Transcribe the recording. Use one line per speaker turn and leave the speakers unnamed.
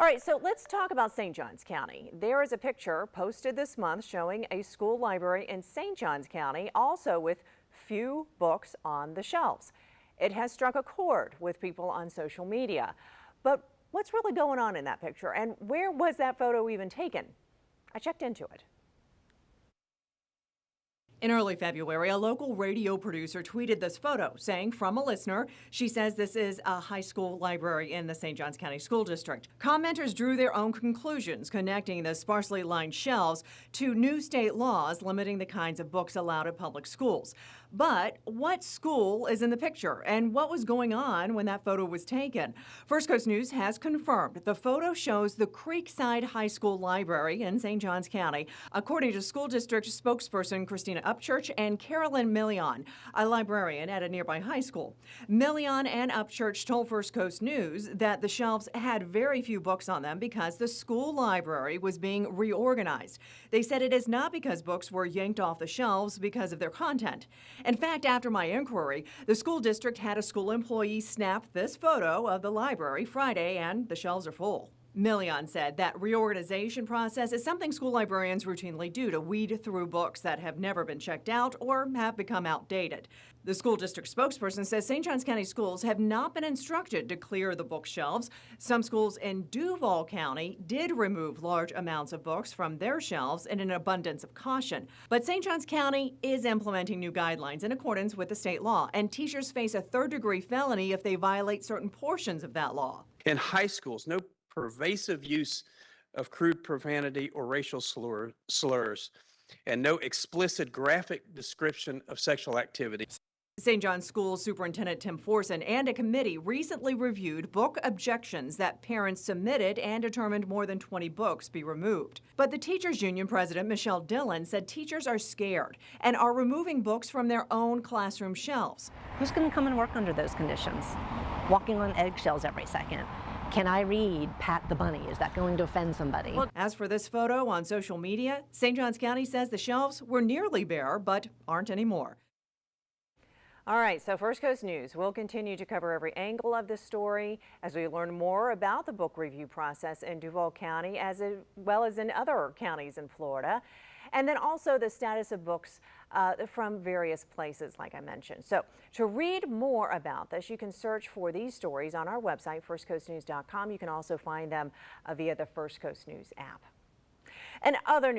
All right, so let's talk about St. Johns County. There is a picture posted this month showing a school library in St. Johns County, also with few books on the shelves. It has struck a chord with people on social media. But what's really going on in that picture, and where was that photo even taken? I checked into it.
In early February, a local radio producer tweeted this photo, saying from a listener, she says this is a high school library in the St. Johns County School District. Commenters drew their own conclusions, connecting the sparsely lined shelves to new state laws limiting the kinds of books allowed at public schools. But what school is in the picture, and what was going on when that photo was taken? First Coast News has confirmed the photo shows the Creekside High School Library in St. Johns County, according to school district spokesperson Christina Upchurch and Carolyn Million, a librarian at a nearby high school. Million and Upchurch told First Coast News that the shelves had very few books on them because the school library was being reorganized. They said it is not because books were yanked off the shelves because of their content. In fact, after my inquiry, the school district had a school employee snap this photo of the library Friday, and the shelves are full. Million said that reorganization process is something school librarians routinely do to weed through books that have never been checked out or have become outdated. The school district spokesperson says St. Johns County schools have not been instructed to clear the bookshelves. Some schools in Duval County did remove large amounts of books from their shelves in an abundance of caution. But St. Johns County is implementing new guidelines in accordance with the state law, and teachers face a third-degree felony if they violate certain portions of that law.
In high schools, no pervasive use of crude profanity or racial slurs, and no explicit graphic description of sexual activity.
St. John's School Superintendent Tim Forson and a committee recently reviewed book objections that parents submitted and determined more than 20 books be removed. But the Teachers Union President Michelle Dillon said teachers are scared and are removing books from their own classroom shelves.
Who's going to come and work under those conditions? Walking on eggshells every second. Can I read Pat the Bunny? Is that going to offend somebody?
Well, as for this photo on social media, St. Johns County says the shelves were nearly bare, but aren't anymore.
All right, so First Coast News will continue to cover every angle of this story as we learn more about the book review process in Duval County as well as in other counties in Florida, and then also the status of books from various places like I mentioned. So to read more about this, you can search for these stories on our website, firstcoastnews.com. You can also find them via the First Coast News app. And other news